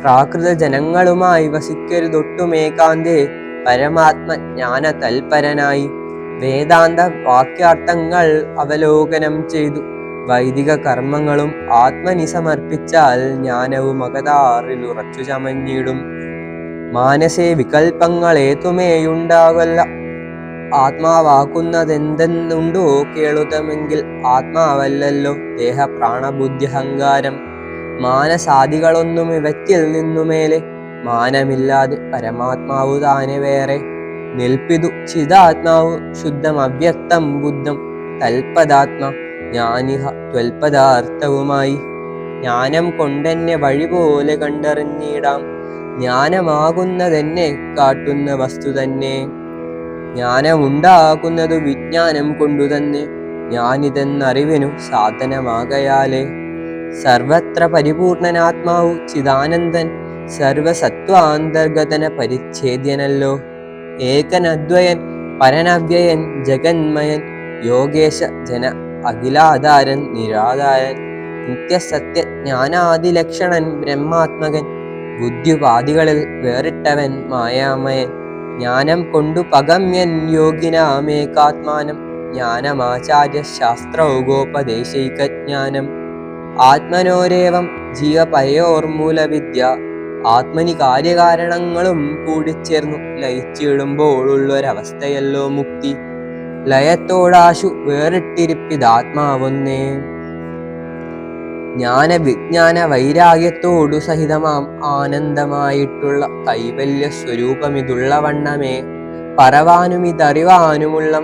പ്രാകൃത ജനങ്ങളുമായി വസിക്കരുതൊട്ടുമേകാന്തേ പരമാത്മ ജ്ഞാന തൽപരനായി വേദാന്ത വാക്യാർത്ഥങ്ങൾ അവലോകനം ചെയ്തു. വൈദിക കർമ്മങ്ങളും ആത്മനി സമർപ്പിച്ചാൽ ജ്ഞാനവും അകതാറിലുറച്ചു ചമഞ്ഞിടും. മാനസേ വികൽപ്പങ്ങളേതുമേയുണ്ടാകല്ല. ആത്മാവാക്കുന്നതെന്തെന്നുണ്ടോ കേളുതമെങ്കിൽ ആത്മാവല്ലല്ലോ ദേഹ പ്രാണബുദ്ധ്യഹങ്കാരം. മാനസാദികളൊന്നും ഇവറ്റിൽ നിന്നുമേലെ മാനമില്ലാതെ പരമാത്മാവു താനെ വേറെ നിൽപ്പിതു ചിദാത്മാവു ശുദ്ധം അവ്യക്തം ബുദ്ധം തൽപദാത്മ ജ്ഞാനിഹ ത്വൽപദാർത്ഥവുമായി. ജ്ഞാനം കൊണ്ടെന്നെ വഴിപോലെ കണ്ടറിഞ്ഞിടാം. ജ്ഞാനമാകുന്നതെന്നെ കാട്ടുന്ന വസ്തു തന്നെ. ജ്ഞാനമുണ്ടാകുന്നതു വിജ്ഞാനം കൊണ്ടുതന്നെ. ഞാനിതെന്നറിവിനു സാധനമാകയാലേ സർവത്ര പരിപൂർണനാത്മാവു ചിദാനന്ദൻ സർവസത്വാന്തർഗതന പരിച്ഛേദ്യനല്ലോ. ഏകനദ്വയൻ പരനവ്യയൻ ജഗന്മയൻ യോഗേശ ജന അഖിലാധാരൻ നിരാധാരൻ നിത്യസത്യ ജ്ഞാനാദിലക്ഷണൻ ബ്രഹ്മാത്മകൻ ബുദ്ധിപാദികളിൽ വേറിട്ടവൻ മായാമയൻ. ജ്ഞാനം കൊണ്ടു പഗമ്യൻ യോഗിനാമേകാത്മാനം ജ്ഞാനമാചാര്യ ശാസ്ത്രൗഗോപദേശൈകജ്ഞാനം. ആത്മനോരേവം ജീവപരയോർമൂലവിദ്യ ആത്മനി കാര്യകാരണങ്ങളും കൂടിച്ചേർന്നു ലയിച്ചിടുമ്പോഴുള്ളൊരവസ്ഥയല്ലോ മുക്തി. ലയത്തോടാശു വേറിട്ടിരിപ്പിതാത്മാവൊന്നേ. ജ്ഞാനവിജ്ഞാന വൈരാഗ്യത്തോടു സഹിതമാം ആനന്ദമായിട്ടുള്ള കൈവല്യ സ്വരൂപമിതുള്ള വണ്ണമേ പറവാനുമിതറിവാനുമുള്ള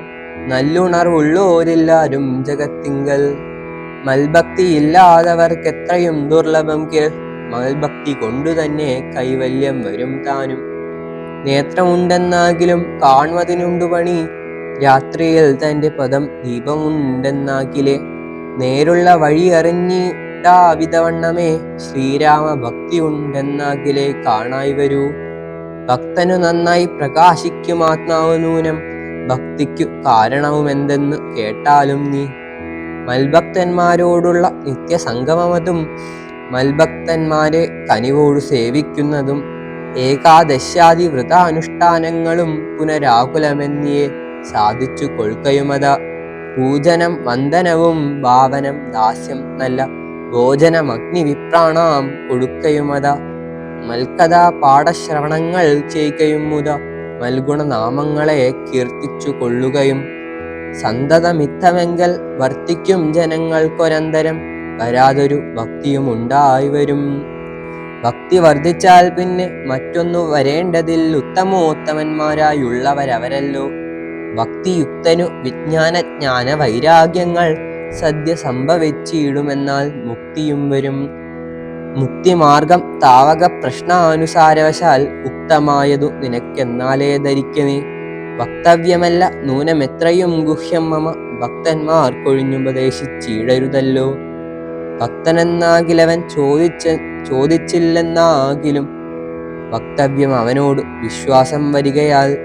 നല്ലുണർവുള്ളോരെല്ലാരും ജഗത്തിങ്കൽ. മൽഭക്തിയില്ലാത്തവർക്കെത്രയും ദുർലഭം കേൾ. മൽഭക്തി കൊണ്ടുതന്നെ കൈവല്യം വരും താനും. നേത്രമുണ്ടെന്നാകിലും കാണുവതിനുണ്ടു പണി. രാത്രിയിൽ തന്റെ പദം ദീപമുണ്ടെന്നാകിലേ നേരുള്ള വഴി അറിഞ്ഞിടാവിധവണ്ണമേ ശ്രീരാമ ഭക്തി ഉണ്ടെന്നാകിലേ കാണായി വരൂ. ഭക്തനു നന്നായി പ്രകാശിക്കും ആത്മാവ് നൂനം. ഭക്തിക്കു കാരണവുമെന്തെന്ന് കേട്ടാലും നീ. മൽഭക്തന്മാരോടുള്ള നിത്യസംഗമതും മൽഭക്തന്മാരെ കനിവോടു സേവിക്കുന്നതും ഏകാദശ്യാദി വ്രതാനുഷ്ഠാനങ്ങളും പുനരാകുലമെന്നിയെ സാധിച്ചു കൊൾക്കയുമത. പൂജനം വന്ദനവും ഭാവനം ദാസ്യം നല്ല ഭോജനമഗ്നിവിപ്രാണാം കൊടുക്കയുമത. മൽക്കഥാ പാഠശ്രവണങ്ങൾ ചെയ്യുകയും മുത മൽഗുണനാമങ്ങളെ കീർത്തിച്ചു കൊള്ളുകയും. സന്തതമിത്തമെങ്കിൽ വർത്തിക്കും ജനങ്ങൾക്കൊരന്തരം വരാതൊരു ഭക്തിയുമുണ്ടായി വരും. ഭക്തി വർദ്ധിച്ചാൽ പിന്നെ മറ്റൊന്നു വരേണ്ടതിൽ ഉത്തമോത്തമന്മാരായുള്ളവരവരല്ലോ. ഭക്തിയുക്തനു വിജ്ഞാനജ്ഞാന വൈരാഗ്യങ്ങൾ സദ്യ സംഭവിച്ചിടുമെന്നാൽ മുക്തിയും വരും. മുക്തിമാർഗം താവക പ്രശ്നാനുസാരവശാൽ ഉക്തമായതു നിനക്കെന്നാലേ ധരിക്കണേ. വക്തവ്യമല്ല നൂനമെത്രയും ഗുഹ്യം മമ ഭക്തന്മാർക്കൊഴിഞ്ഞുപദേശിച്ചിടരുതല്ലോ. ഭക്തനെന്നാകിലവൻ ചോദിച്ചില്ലെന്നാകിലും വക്തവ്യം അവനോട് വിശ്വാസം വരികയാൽ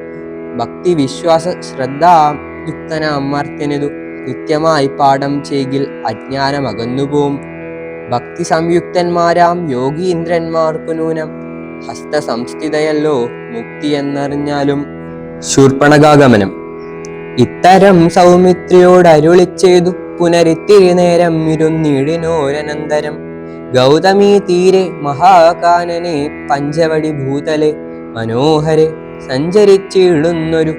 ഭക്തി വിശ്വാസ ശ്രദ്ധായുക്തനാമർത്യനതു നിത്യമായി പാഠം ചെയ്യിൽ അജ്ഞാനമകന്നുപോം. ഭക്തി സംയുക്തന്മാരാം യോഗീന്ദ്രന്മാർക്കു നൂനം ഹസ്തസംസ്ഥിതയല്ലോ മുക്തി എന്നറിഞ്ഞാലും. ശൂർപ്പണഖാഗമനം. ഇത്തരം സൗമിത്രിയോടരുളിച്ചെയ്തു പുനരിത്തിരി നേരം ഇരുന്നിടിനോരനന്തരം. ഗൗതമീ തീരെ മഹാകാനനെ പഞ്ചവടി ഭൂതലെ മനോഹരെ സഞ്ചരിച്ചിടുന്നൊരു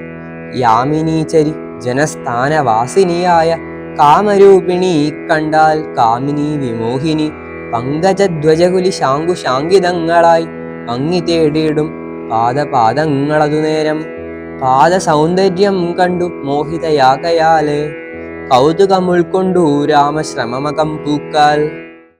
യാമിനീചരി ജനസ്ഥാനവാസിനിയായ കാമരൂപിണി കണ്ടാൽ കാമിനി വിമോഹിനി പങ്കജധ്വജകുലി ശാങ്കുശാങ്കിതങ്ങളായി ഭംഗി തേടിയിടും പാദപാദങ്ങളതു നേരം. പാദസൗന്ദര്യം കണ്ടു മോഹിതയാകയാലേ കൗതുകം ഉൾക്കൊണ്ടു രാമശ്രമമകം പൂക്കാൽ.